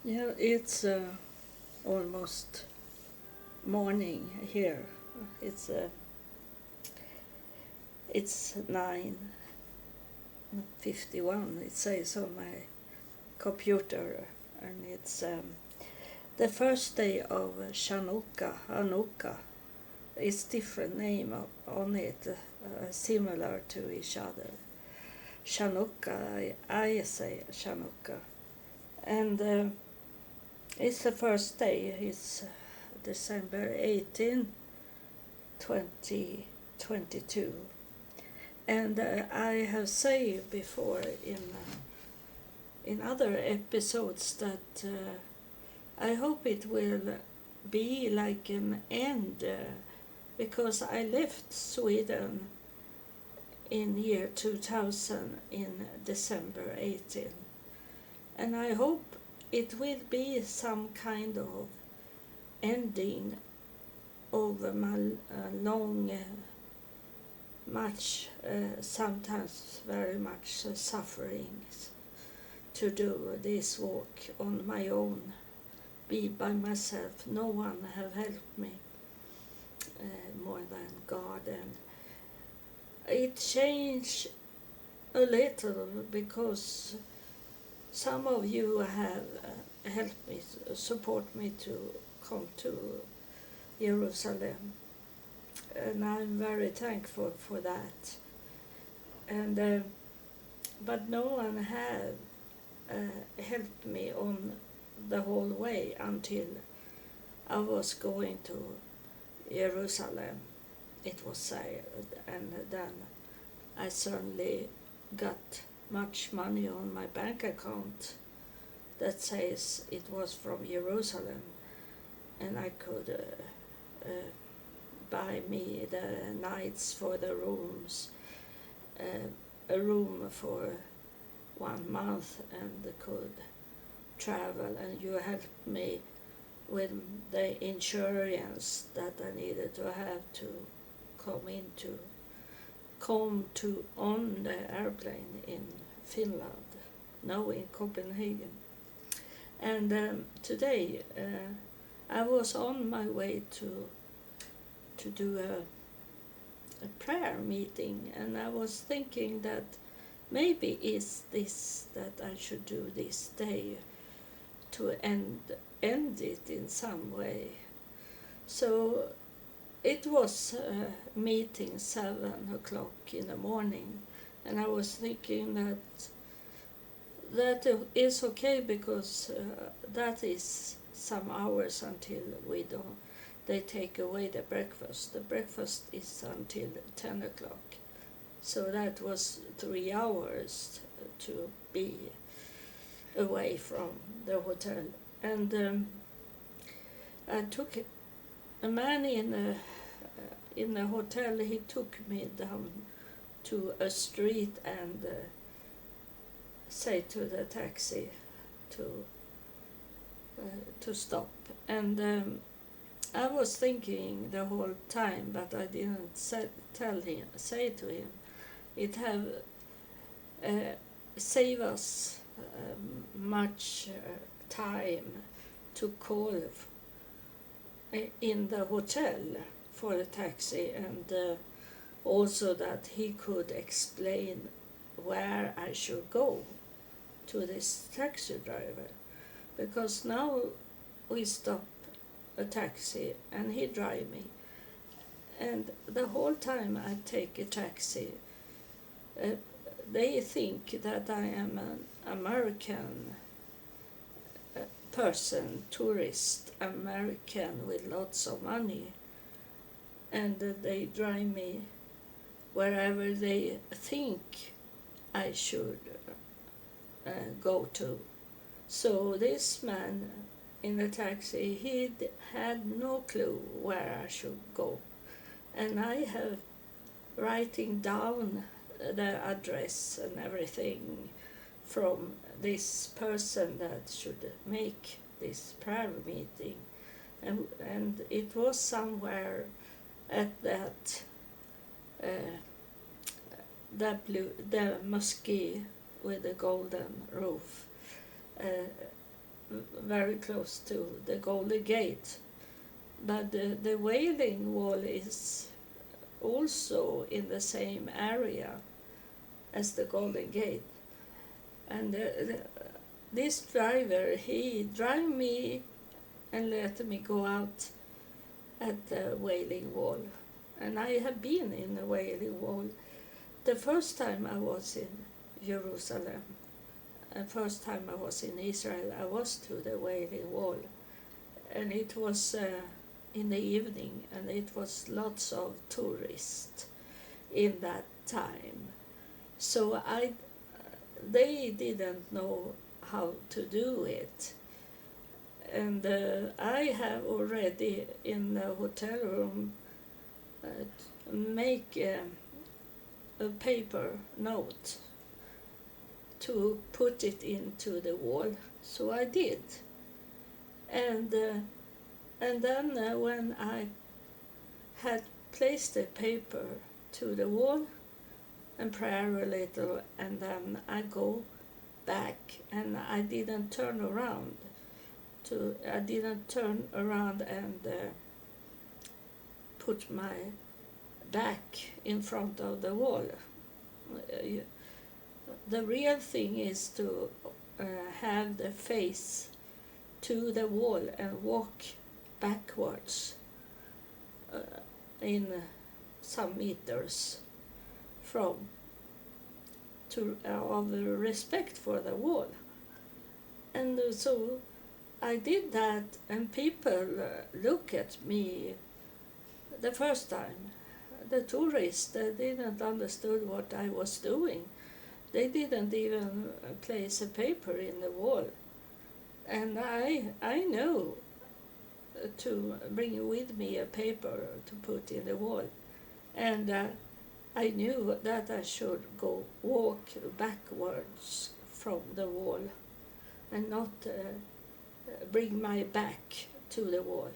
Yeah, it's almost morning here. It's uh, it's 9:51. It says on my computer, and it's the first day of Hanukkah. It's different name on it, similar to each other. Chanukka, I say Chanukka, and it's the first day. It's December 18, 2022. And I have said before in other episodes that I hope it will be like an end because I left Sweden in year 2000 in December 18, and I hope it will be some kind of ending of my long much sometimes very much sufferings to do this walk on my own, be by myself. No one have helped me more than God, and it changed a little because some of you have helped me, support me to come to Jerusalem, and I'm very thankful for that. And but no one had helped me on the whole way until I was going to Jerusalem. It was said, and then I suddenly got much money on my bank account that says it was from Jerusalem, and I could buy me the nights for the rooms, a room for 1 month, and could travel. And you helped me with the insurance that I needed to have to come to on the airplane in Finland, now in Copenhagen. And today I was on my way to do a prayer meeting, and I was thinking that maybe is this that I should do this day to end it in some way. So it was meeting 7 o'clock in the morning, and I was thinking that is okay because that is some hours until they take away the breakfast. The breakfast is until 10 o'clock. So that was 3 hours to be away from the hotel. And I took a man in the hotel. He took me down to a street and say to the taxi to stop. And I was thinking the whole time, but I didn't say to him. It have saved us much time to call in the hotel for a taxi, and also that he could explain where I should go to this taxi driver, because now we stop a taxi and he drive me, and the whole time I take a taxi they think that I am an American person, tourist American with lots of money, and they drive me wherever they think I should go to. So this man in the taxi, he had no clue where I should go, and I have writing down the address and everything from this person that should make this prayer meeting, and it was somewhere at that the mosque with the golden roof. very close to the Golden Gate. But the Wailing Wall is also in the same area as the Golden Gate. And this driver, he drove me and let me go out at the Wailing Wall. And I have been in the Wailing Wall. The first time I was in Jerusalem, the first time I was in Israel, I was to the Wailing Wall. And it was in the evening, and it was lots of tourists in that time. So they didn't know how to do it. And I have already in the hotel room make a paper note to put it into the wall. So I did. And then when I had placed the paper to the wall and prayer a little, and then I go back, and I didn't turn around and put my back in front of the wall. The real thing is to have the face to the wall and walk backwards in some meters of respect for the wall. And so I did that, and people look at me the first time. The tourists, they didn't understand what I was doing. They didn't even place a paper in the wall. And I know to bring with me a paper to put in the wall. And I knew that I should walk backwards from the wall and not bring my back to the wall.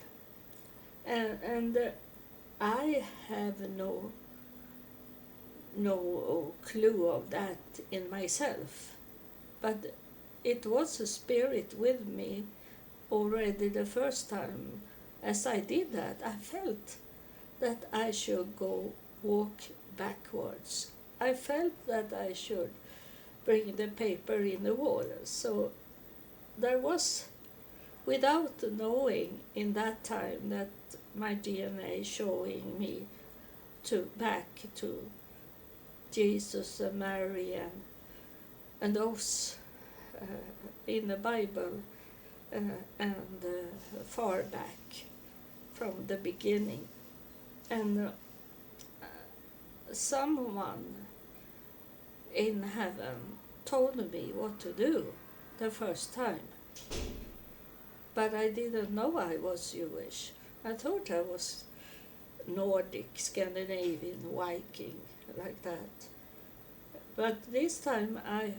And I have no clue of that in myself. But it was a spirit with me already the first time. As I did that, I felt that I should walk backwards. I felt that I should bring the paper in the wall. So there was, without knowing in that time, that my DNA showing me back to Jesus and Mary and those in the Bible and far back from the beginning. And someone in heaven told me what to do the first time. But I didn't know I was Jewish. I thought I was Nordic, Scandinavian, Viking, like that. But this time I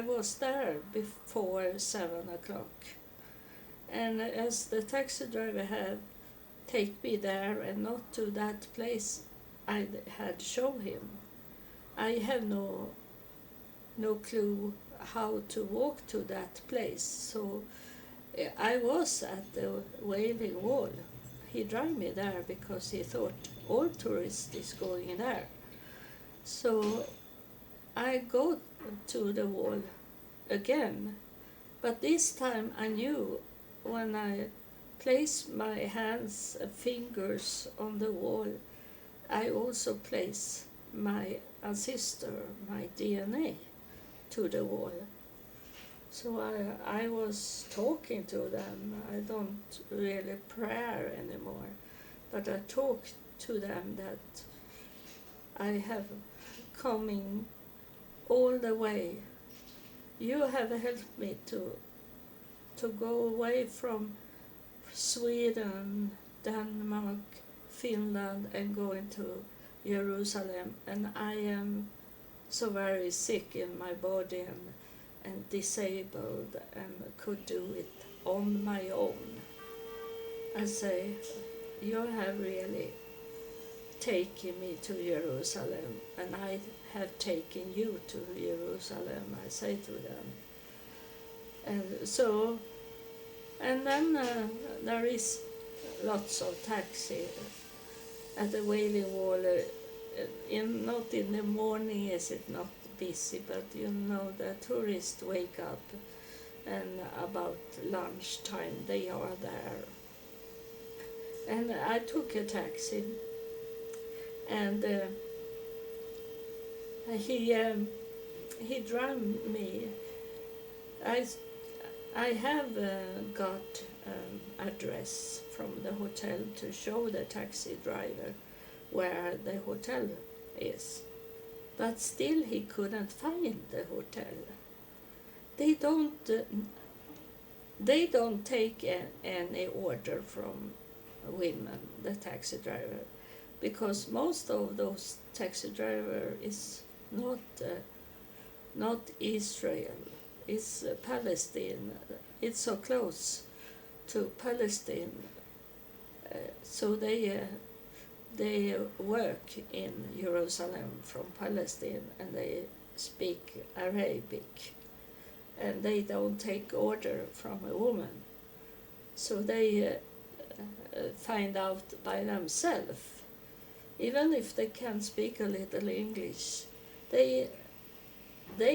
was there before 7 o'clock. And as the taxi driver had taken me there and not to that place I had shown him, I have no clue how to walk to that place. So I was at the Wailing Wall. He drove me there because he thought all tourists is going there. So I go to the wall again, but this time I knew when I placed my hands and fingers on the wall, I also place my ancestor, my DNA, to the wall. So I was talking to them. I don't really pray anymore, but I talked to them that I have coming all the way. You have helped me to go away from Sweden, Denmark, Finland, and go into Jerusalem. And I am so very sick in my body and disabled and could do it on my own. I say, you have really taken me to Jerusalem, and I have taken you to Jerusalem, I say to them. And then there is lots of taxi at the Wailing Wall. Not in the morning is it not busy, but the tourists wake up and about lunchtime they are there. And I took a taxi, and he drove me. I have got address from the hotel to show the taxi driver where the hotel is, but still he couldn't find the hotel. They don't take any order from women, the taxi driver, because most of those taxi driver is not Israel, it's Palestine. It's so close to Palestine, so they work in Jerusalem from Palestine, and they speak Arabic, and they don't take order from a woman, so they find out by themselves. Even if they can speak a little English, they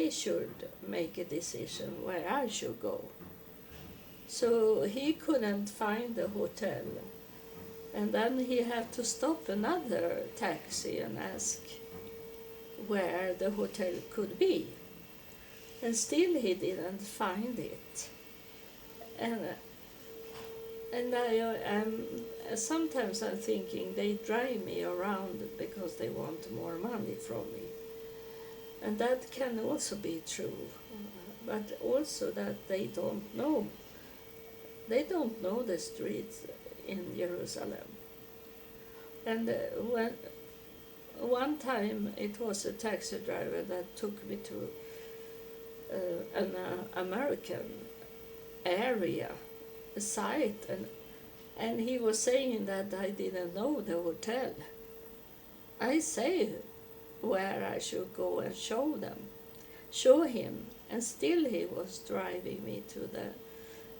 should make a decision where I should go. So he couldn't find the hotel, and then he had to stop another taxi and ask where the hotel could be, and still he didn't find it. And I am sometimes I'm thinking they drive me around because they want more money from me, and that can also be true, but also that they don't know the streets in Jerusalem. And when one time it was a taxi driver that took me to an American area, a site, and he was saying that I didn't know the hotel. I say where I should go and show him, and still he was driving me to the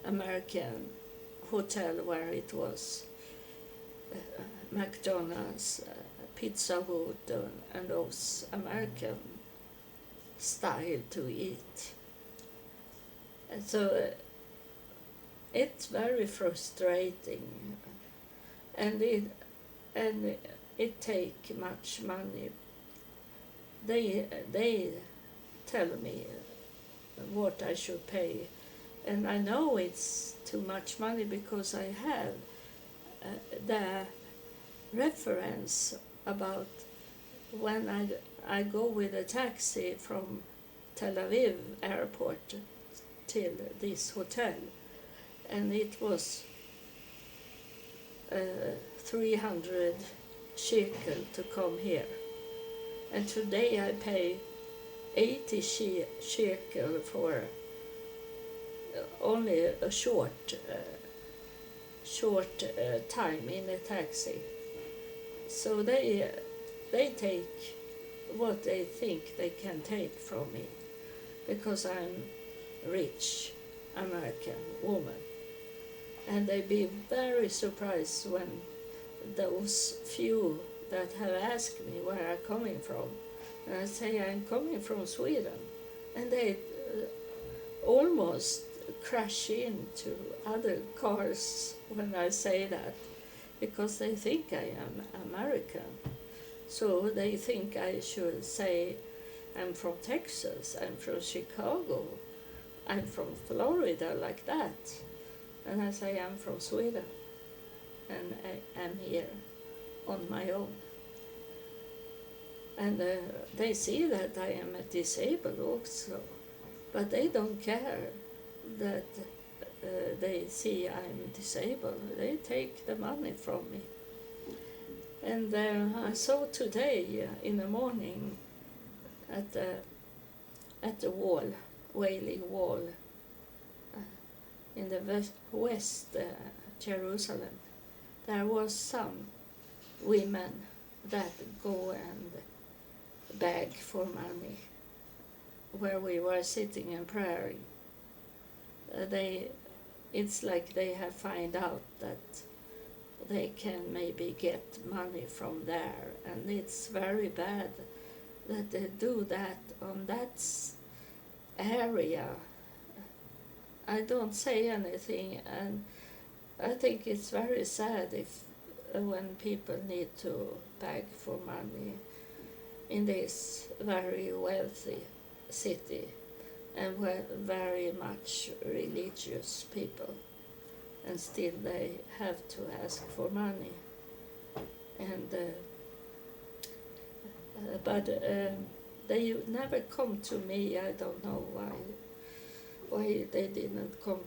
American hotel where it was McDonald's, Pizza Hut, and those American style to eat. And so it's very frustrating, and it take much money. They tell me what I should pay, and I know it's too much money because I have the reference about when I go with a taxi from Tel Aviv airport till this hotel, and it was 300 shekel to come here, and today I pay 80 shekel for only a short time in a taxi. So they take what they think they can take from me because I'm rich American woman, and they be very surprised when those few that have asked me where I'm coming from, and I say I'm coming from Sweden, and they almost crash into other cars when I say that, because they think I am American. So they think I should say I'm from Texas, I'm from Chicago, I'm from Florida, like that. And I say I'm from Sweden, and I am here on my own. And they see that I am disabled also, but they don't care that they see I'm disabled. They take the money from me. And I saw today in the morning at the wall, Wailing Wall, in the west Jerusalem, there was some women that go and beg for money where we were sitting and praying. it's like they have found out that they can maybe get money from there, and it's very bad that they do that on that area. I don't say anything, and I think it's very sad if when people need to beg for money in this very wealthy city and very much religious people, and still they have to ask for money. And but they never come to me. I don't know why they didn't come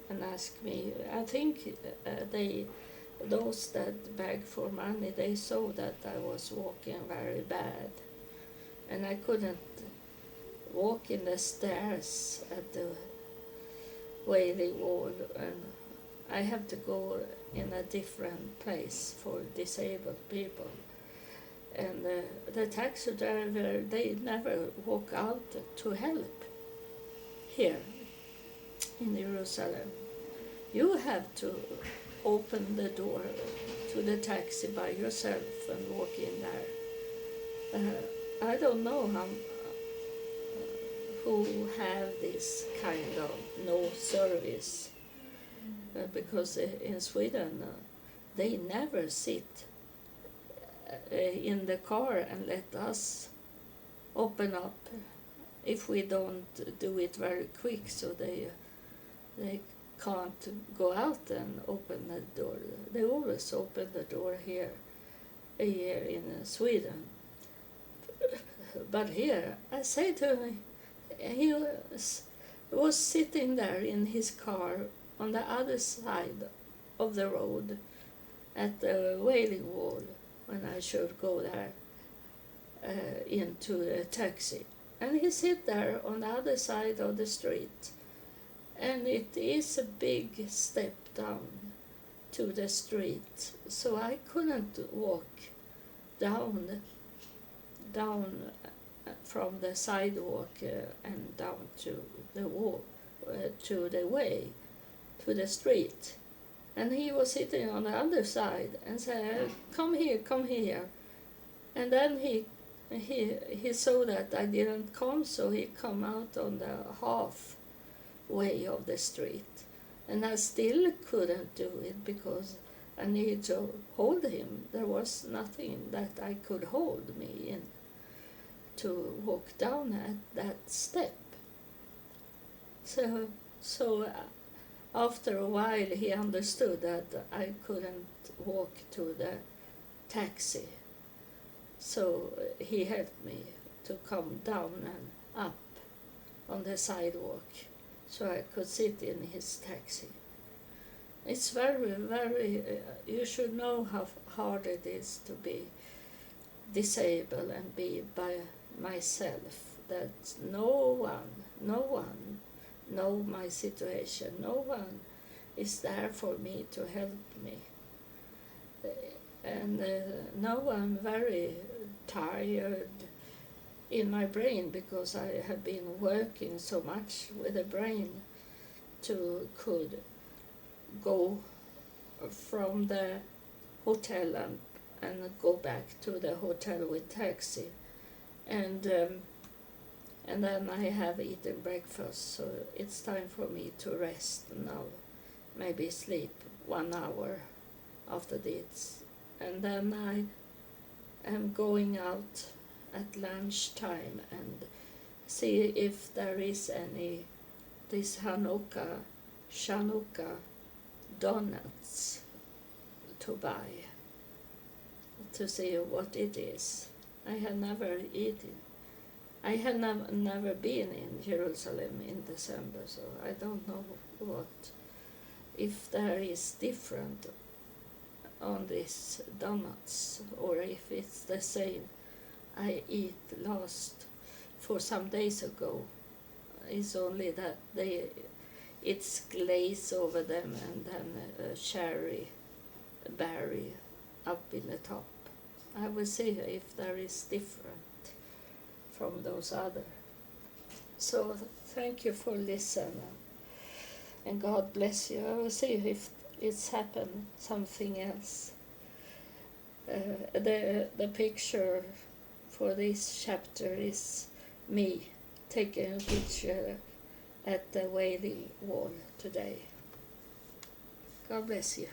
and ask me. I think those that beg for money, they saw that I was walking very bad, and I couldn't walk in the stairs at the wailing wall, and I have to go in a different place for disabled people. And the taxi driver, they never walk out to help here in Jerusalem. You have to open the door to the taxi by yourself and walk in there. I don't know who have this kind of no service, because in Sweden they never sit in the car and let us open up if we don't do it very quick, so they can't go out and open the door. They always open the door here in Sweden. But here, I say to him, he was sitting there in his car on the other side of the road at the wailing wall when I should go there into the taxi. And he sit there on the other side of the street. And it is a big step down to the street, so I couldn't walk down from the sidewalk and down to the wall, to the way, to the street. And he was sitting on the other side and said, come here. And then he saw that I didn't come, so he come out on the halfway of the street. And I still couldn't do it because I needed to hold him. There was nothing that I could hold me in to walk down at that step. So after a while he understood that I couldn't walk to the taxi. So he helped me to come down and up on the sidewalk so I could sit in his taxi. It's very, very, you should know how hard it is to be disabled and be by myself, that no one know my situation, no one is there for me to help me. And now I'm very tired in my brain because I have been working so much with the brain to could go from the hotel and go back to the hotel with taxi, and then I have eaten breakfast, so it's time for me to rest now, maybe sleep 1 hour after this, and then I am going out at lunchtime and see if there is any this Hanukkah donuts to buy, to see what it is. I have never eaten. I have never been in Jerusalem in December, so I don't know if there is different on these donuts or if it's the same I eat last for some days ago. It's only that it's glaze over them and then a cherry berry up in the top. I will see if there is different from those other. So thank you for listening. and God bless you. I will see if it's happened something else. The picture for this chapter is me taking a picture at the wailing wall today. God bless you.